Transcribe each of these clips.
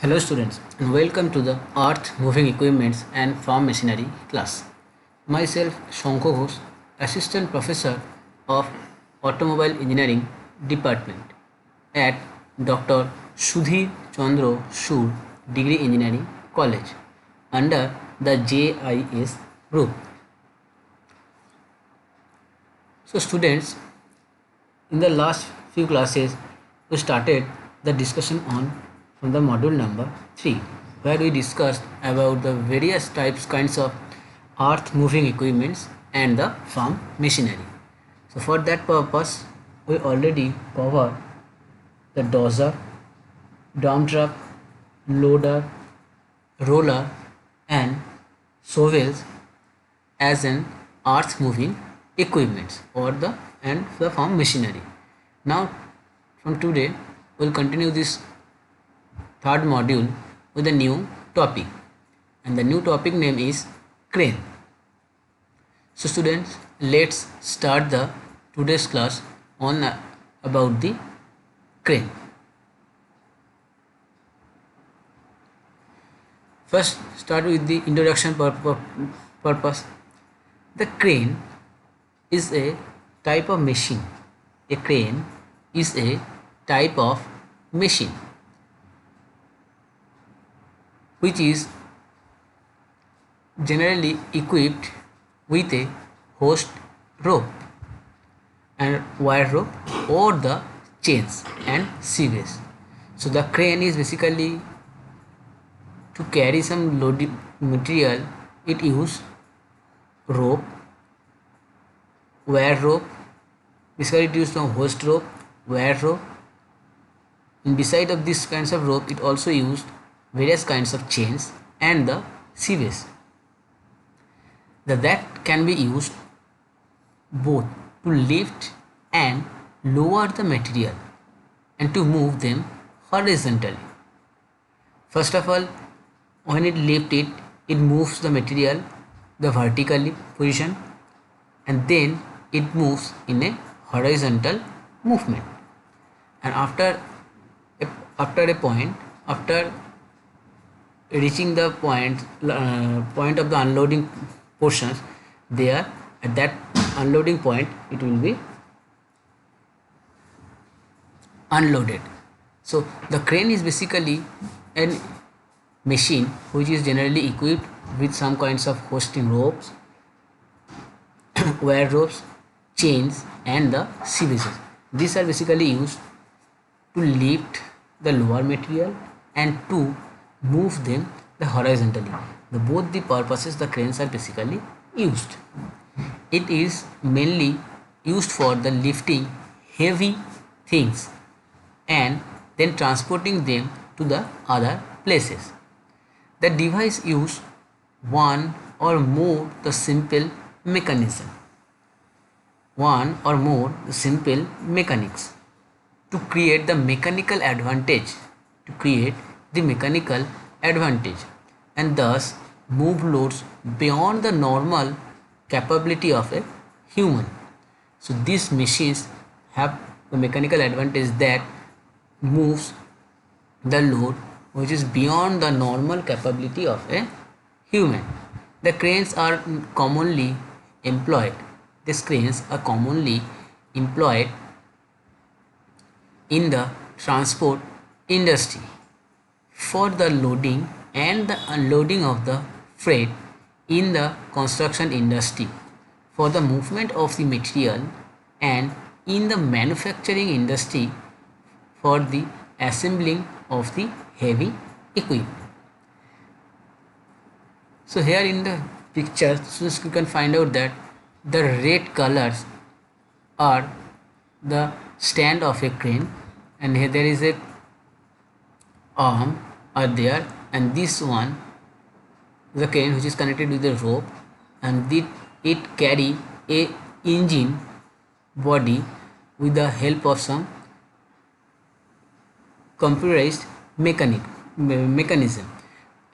Hello students and welcome to the Earth Moving Equipments and Farm Machinery class. Myself Shankho Ghosh, Assistant Professor of Automobile Engineering Department at Dr. Sudhir Chandra Sur Degree Engineering College under the JIS group. So students, in the last few classes we started the discussion on from the module number 3 where we discussed about the various kinds of earth moving equipments and the farm machinery. So for that purpose we already covered the dozer, dump truck, loader, roller and shovels as an earth moving equipments or the farm machinery. Now from today we'll continue this third module with a new topic, and the new topic name is crane. So students, let's start the today's class on about the crane. First start with the introduction purpose. The crane is a type of machine. A crane is a type of machine which is generally equipped with a hoist rope and wire rope or the chains and sheaves. So the crane is basically to carry some loaded material. It uses rope, wire rope. Basically it uses some hoist rope, wire rope, and beside of these kinds of rope it also used various kinds of chains and the sheaves that can be used both to lift and lower the material and to move them horizontally. First of all, when it lifts it, it moves the material the vertically position, and then it moves in a horizontal movement. And after a point, after reaching the point of the unloading portions, there at that unloading point it will be unloaded. So the crane is basically a machine which is generally equipped with some kinds of hoisting ropes, wire ropes, chains and the sheaves. These are basically used to lift the lower material and to move them horizontally. Both the purposes the cranes are basically used. It is mainly used for the lifting heavy things and then transporting them to the other places. The device use one or more the simple mechanism, mechanics to create the mechanical advantage, and thus move loads beyond the normal capability of a human. So these machines have the mechanical advantage that moves the load which is beyond the normal capability of a human. The cranes are commonly employed. These cranes are commonly employed in the transport industry for the loading and the unloading of the freight, in the construction industry for the movement of the material, and in the manufacturing industry for the assembling of the heavy equipment. So here in the picture you can find out that the red colors are the stand of a crane, and here there is a arm are there, and this one the crane which is connected with the rope, and it carry a engine body with the help of some computerized mechanism.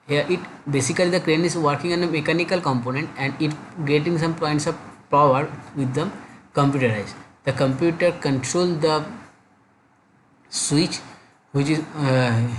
Here it basically the crane is working on a mechanical component and it getting some kinds of power with the computerized. The computer control the switch which is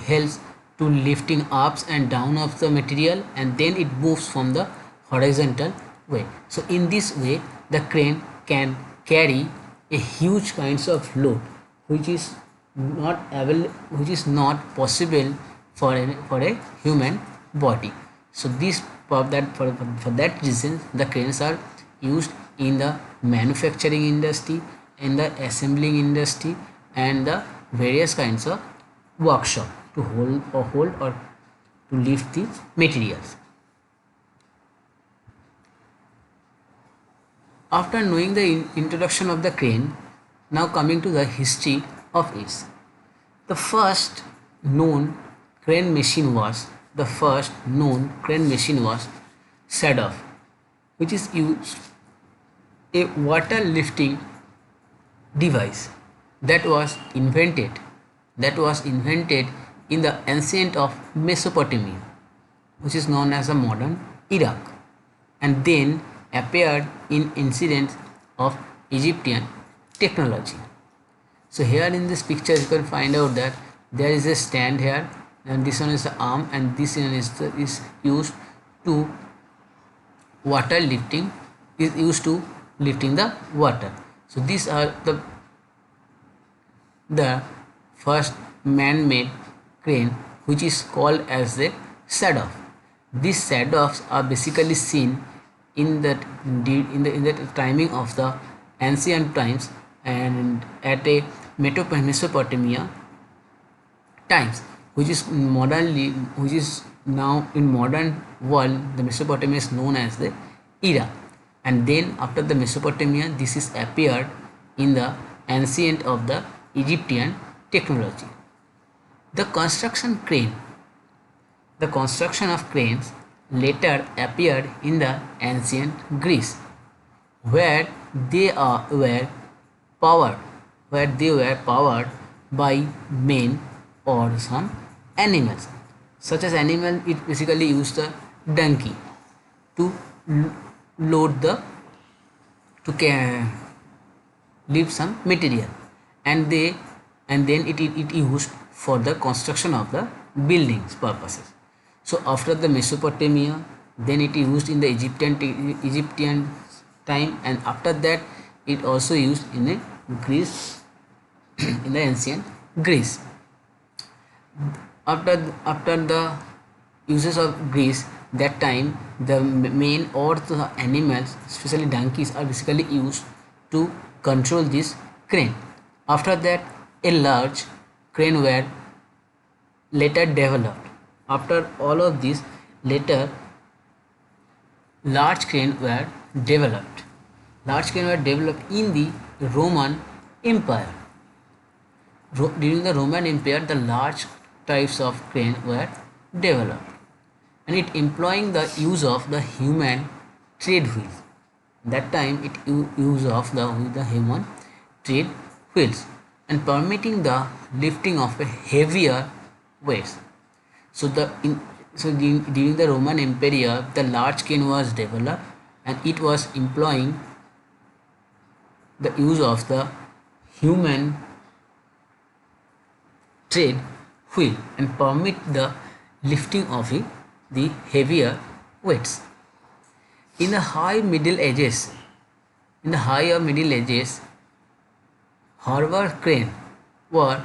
helps to lifting ups and down of the material, and then it moves from the horizontal way. So in this way the crane can carry a huge kinds of load which is not available, which is not possible for a human body. So this for that reason the cranes are used in the manufacturing industry, in the assembling industry, and the various kinds of workshop to hold or to lift the materials. After knowing the introduction of the crane, now coming to the history of it. The first known crane machine was Sadov, which is used a water lifting device that was invented in the ancient of Mesopotamia, which is known as the modern Iraq, and then appeared in incidents of Egyptian technology. So here in this picture you can find out that there is a stand here, and this one is the arm, and this one is used to water lifting, is used to lifting the water. So these are the first man-made crane, which is called as the Sadov. These Sadovs are basically seen in the timing of the ancient times and at a Mesopotamia times, which is now in modern world the Mesopotamia is known as the Iraq, and then after the Mesopotamia this is appeared in the ancient of the Egyptian technology. The construction of cranes later appeared in the ancient Greece, where they were powered by men or some animals. Such as animal, it basically used the donkey to load lift some material, and then it used for the construction of the buildings purposes. So after the Mesopotamia, then it used in the Egyptian time, and after that it also used in the Greece in the ancient Greece. After the uses of Greece, that time the men or the animals, especially donkeys, are basically used to control this crane. After that, a large crane were later developed. After all of this, later large crane were developed. Large crane were developed in the Roman Empire. During the Roman Empire, the large types of crane were developed, and it employing the use of the human trade wheel. That time it use of the human trade wheels and permitting the lifting of a heavier weights. So during the Roman Empire, the large crane was developed, and it was employing the use of the human trade wheel and permit the lifting of the heavier weights. In the higher Middle Ages, harbor crane were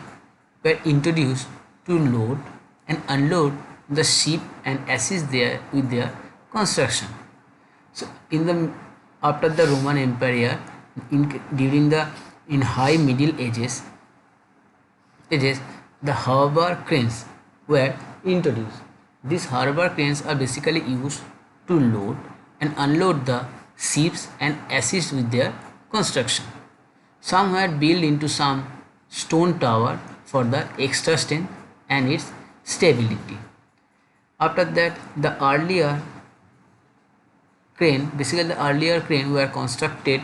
introduced to load and unload the ship and assist with their construction. So after the Roman Empire, in high Middle Ages, the harbor cranes were introduced. These harbor cranes are basically used to load and unload the ships and assist with their construction. Some were built into some stone tower for the extra strength and its stability. After that, the earlier crane were constructed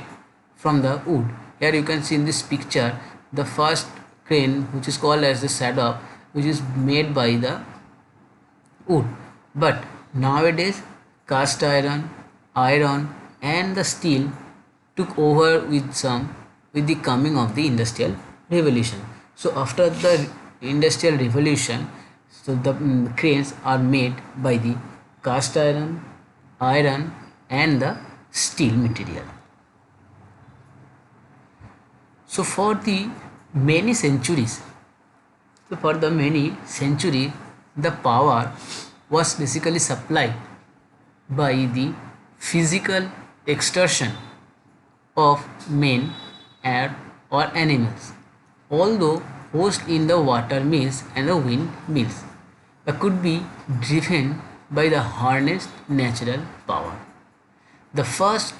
from the wood. Here you can see in this picture the first crane, which is called as the Sadov, which is made by the wood. But nowadays cast iron and the steel took over with the coming of the industrial revolution. So after the industrial revolution, So the cranes are made by the cast iron and the steel material. So for the many centuries, the power was basically supplied by the physical exertion of men and or animals, although housed in the water mills and the wind mills, that could be driven by the harnessed natural power. The first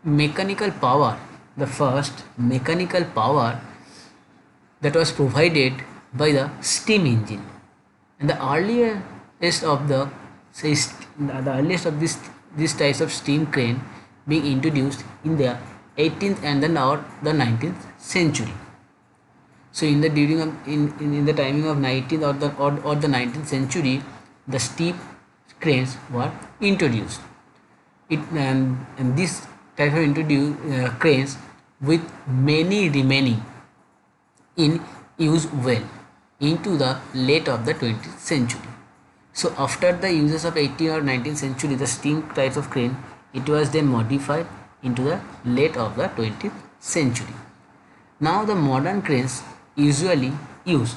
mechanical power, the first mechanical power that was provided by the steam engine, and the earliest of the the earliest of these types of steam crane being introduced in the 18th and then now the 19th century. So in the during of in the timing of 19th or the 19th century, the steam cranes were introduced. And this type of introduced cranes with many remaining in use well into the late of the 20th century. So after the uses of 18th or 19th century, the steam types of crane, it was then modified into the late of the 20th century. Now the modern cranes usually use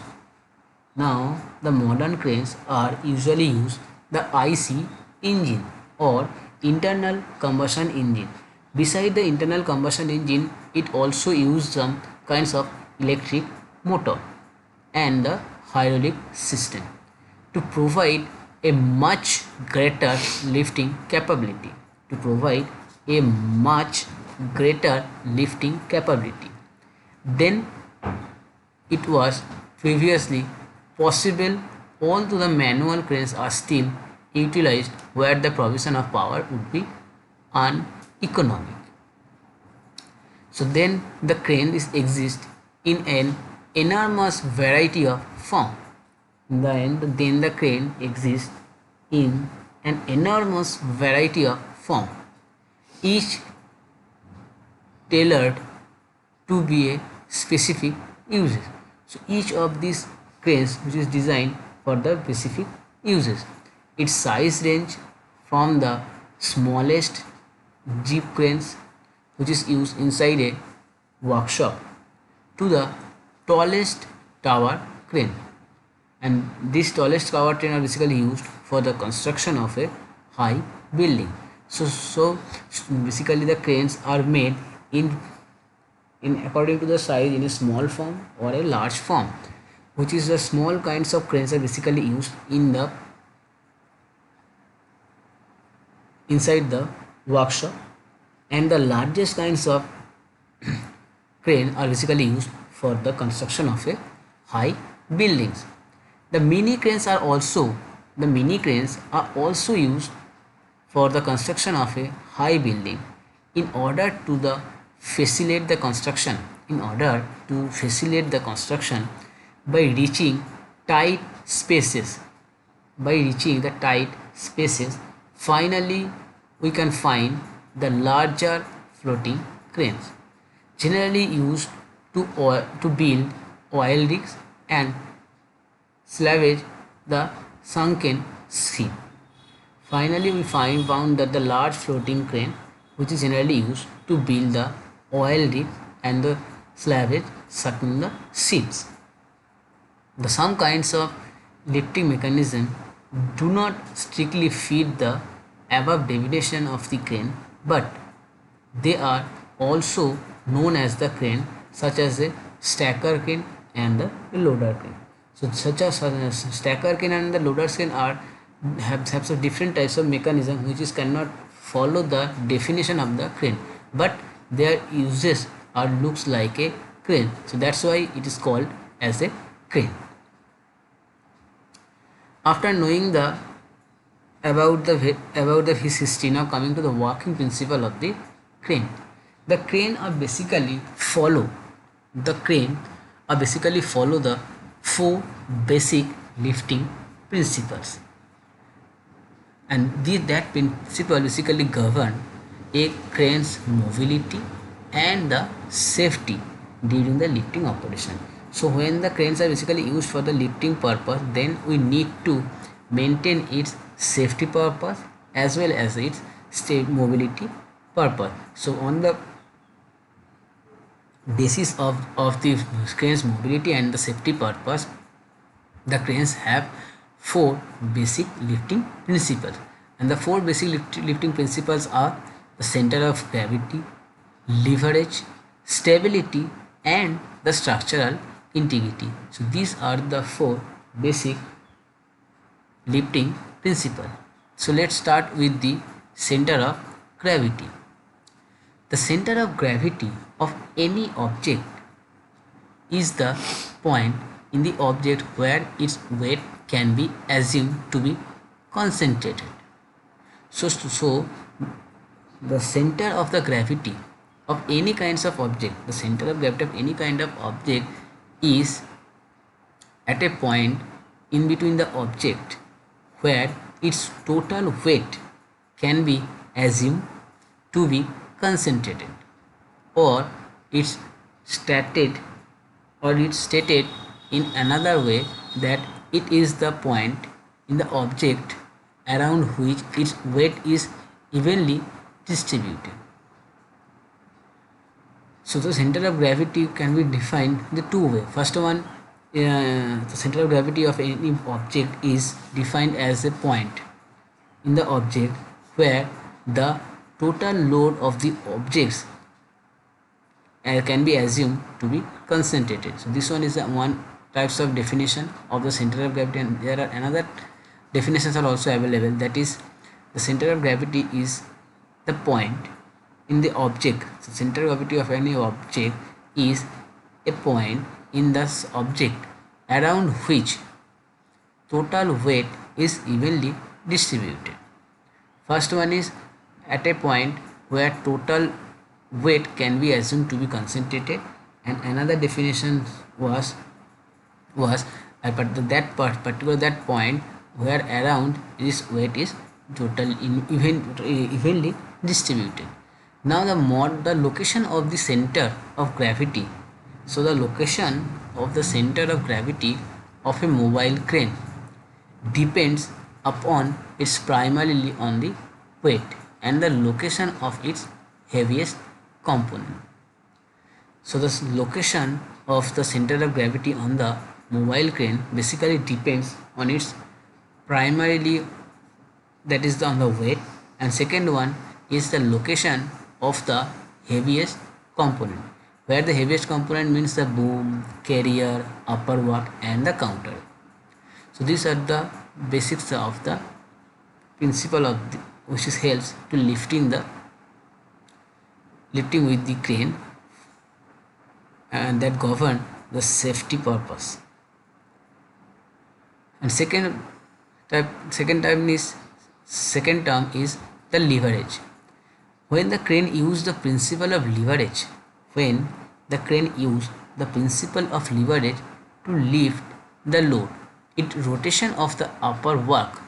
the IC engine or internal combustion engine. Beside the internal combustion engine, it also uses some kinds of electric motor and the hydraulic system to provide a much greater lifting capability. To provide a much greater lifting capability than it was previously possible, although the manual cranes are still utilized where the provision of power would be uneconomic. So then the crane exists in an enormous variety of form. Then the crane exists in an enormous variety of form, each tailored to be a specific uses. So each of these cranes which is designed for the specific uses. Its size range from the smallest jeep cranes which is used inside a workshop to the tallest tower crane, and these tallest tower crane are basically used for the construction of a high building. So basically the cranes are made in according to the size in a small form or a large form, which is the small kinds of cranes are basically used in the inside the workshop, and the largest kinds of crane are basically used for the construction of a high buildings. The mini cranes are also used for the construction of a high building in order to facilitate the construction by reaching tight spaces finally we can find the larger floating cranes generally used to build oil rigs and salvage the sunken ship. Finally, we found that the large floating crane, which is generally used to build the oil rig and the salvage sunken the ships. Some kinds of lifting mechanism do not strictly fit the above definition of the crane, but they are also known as the crane, such as the stacker crane and the loader crane. So such as stacker crane and the loader crane have some different types of mechanism which is cannot follow the definition of the crane, but their uses are looks like a crane. So that's why it is called as a crane. After knowing about his history, now coming to the working principle of the crane. The crane are basically follow the four basic lifting principles, and that principle basically govern a crane's mobility and the safety during the lifting operation. So when the cranes are basically used for the lifting purpose, then we need to maintain its safety purpose as well as its mobility purpose. So on the basis of the cranes mobility and the safety purpose, the cranes have four basic lifting principles, and the four basic lifting principles are the center of gravity, leverage, stability, and the structural integrity. So these are the four basic lifting principles. So let's start with the center of gravity. The center of gravity of any object is the point in the object where its weight can be assumed to be concentrated. So the center of the gravity of any kinds of object, the center of gravity of any kind of object is at a point in between the object where its total weight can be assumed to be concentrated, or it's stated in another way that it is the point in the object around which its weight is evenly distributed. So the center of gravity can be defined in the two ways. First one, the center of gravity of any object is defined as a point in the object where the total load of the objects can be assumed to be concentrated. So this one is one types of definition of the center of gravity, and there are another definitions are also available, that is the center of gravity is the point in the object. So center of gravity of any object is a point in the object around which total weight is evenly distributed. First one is at a point where total weight can be assumed to be concentrated, and another definition was that point where around this weight is evenly distributed. Now the location of the center of gravity. So the location of the center of gravity of a mobile crane depends upon its primarily on the weight and the location of its heaviest component. So the location of the center of gravity on the mobile crane basically depends on its primarily, that is on the weight, and second one is the location of the heaviest component, where the heaviest component means the boom, carrier, upper work, and the counter. So these are the basics of the principle of the, which is helps to lifting with the crane, and that govern the safety purpose. And second term is the leverage. When the crane use the principle of leverage to lift the load, it rotation of the upper work.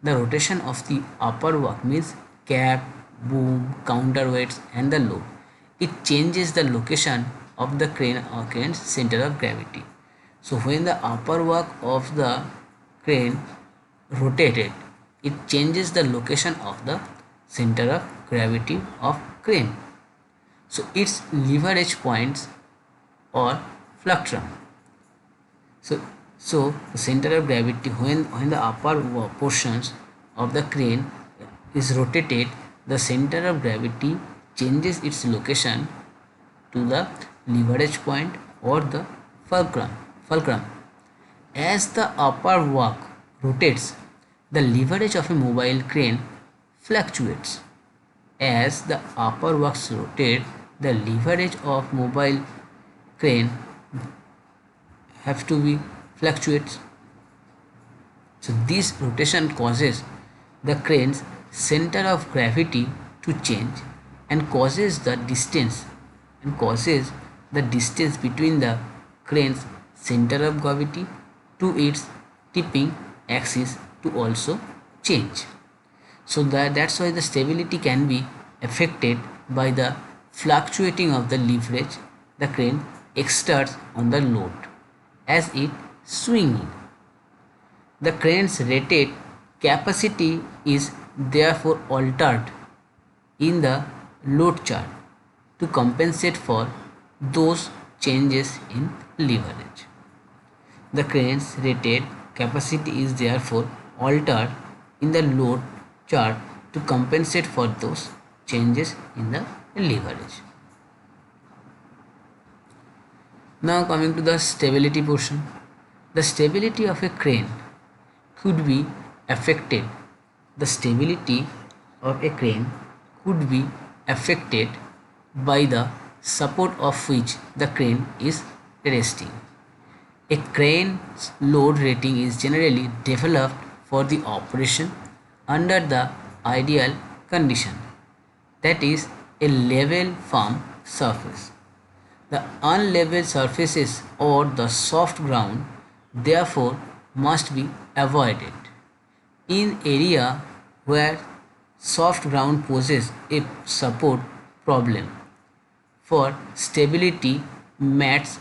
The rotation of the upper work means cap, boom, counterweights, and the load. It changes the location of the crane or crane's center of gravity. So when the upper work of the crane rotated, it changes the location of the center of gravity of crane. So its leverage points or fulcrum. So the center of gravity, when the upper portions of the crane is rotated, the center of gravity changes its location to the leverage point or the fulcrum. As the upper work rotates, the leverage of a mobile crane fluctuates. As the upper works rotate, the leverage of mobile crane have to be fluctuates. So this rotation causes the crane's center of gravity to change and causes the distance between the crane's center of gravity to its tipping axis to also change. So that's why the stability can be affected by the fluctuating of the leverage the crane exerts on the load as it swinging. The crane's rated capacity is therefore altered in the load chart to compensate for those changes in leverage. The crane's rated capacity is therefore altered in the load chart to compensate for those changes in the leverage. Now coming to the stability portion. The stability of a crane could be affected. The stability of a crane could be affected by the support of which the crane is resting. A crane's load rating is generally developed for the operation under the ideal condition, that is, a level firm surface. The unlevel surfaces or the soft ground therefore must be avoided. In area where soft ground poses a support problem, for stability mats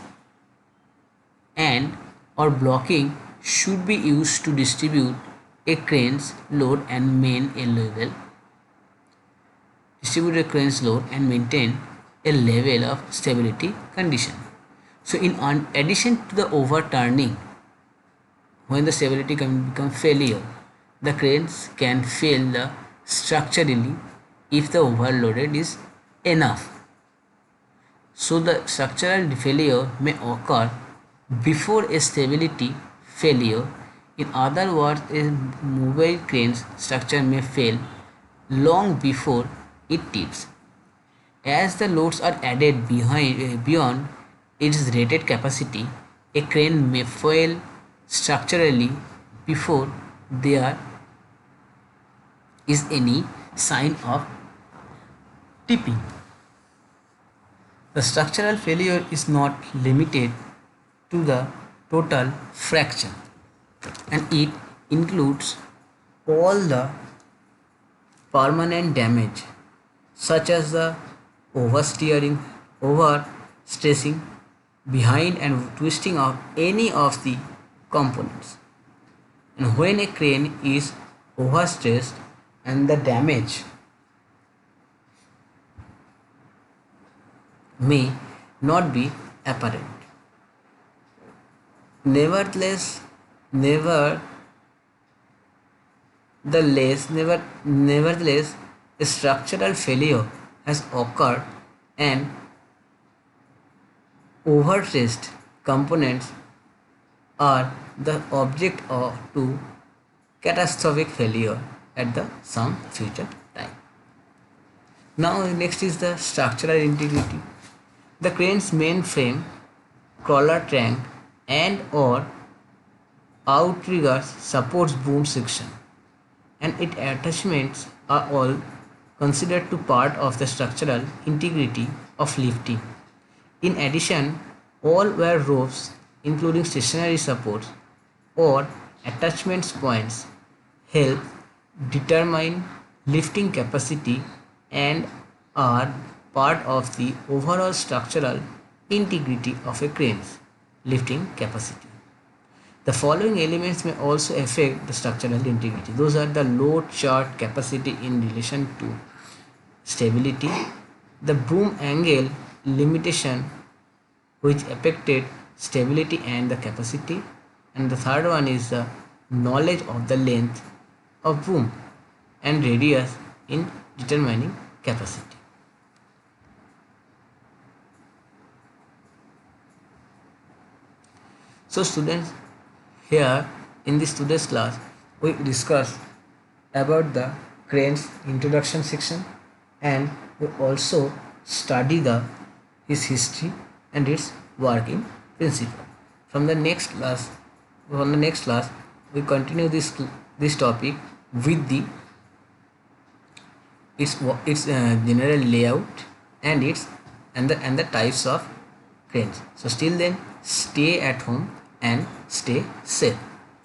and or blocking should be used to distribute a crane's load and maintain a level of stability condition. So in addition to the overturning, when the stability can become failure, the cranes can fail the structurally if the overloaded is enough. So the structural failure may occur before a stability failure. In other words, a mobile crane's structure may fail long before it tips. As the loads are added beyond its rated capacity, a crane may fail structurally before there is any sign of tipping. The structural failure is not limited to the total fracture, and it includes all the permanent damage such as the oversteering, overstressing behind and twisting of any of the components. And when a crane is overstressed and the damage may not be apparent. Nevertheless, nevertheless, a structural failure has occurred and overstressed components are the object of to catastrophic failure at some future time. Now next is the structural integrity. The crane's main frame, crawler tank and or outriggers supports boom section and its attachments are all considered to part of the structural integrity of lifting. In addition, all wire ropes including stationary supports or attachment points help determine lifting capacity and are part of the overall structural integrity of a crane's lifting capacity. The following elements may also affect the structural integrity. Those are the load chart capacity in relation to stability, the boom angle limitation which affected stability and the capacity, and the third one is the knowledge of the length of boom and radius in determining capacity. So students, here in this today's class we discuss about the cranes introduction section and we also study its history and its working principle. From the next class we continue this topic with its general layout and the types of cranes. So till then, stay at home and stay safe.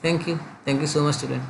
Thank you so much, student.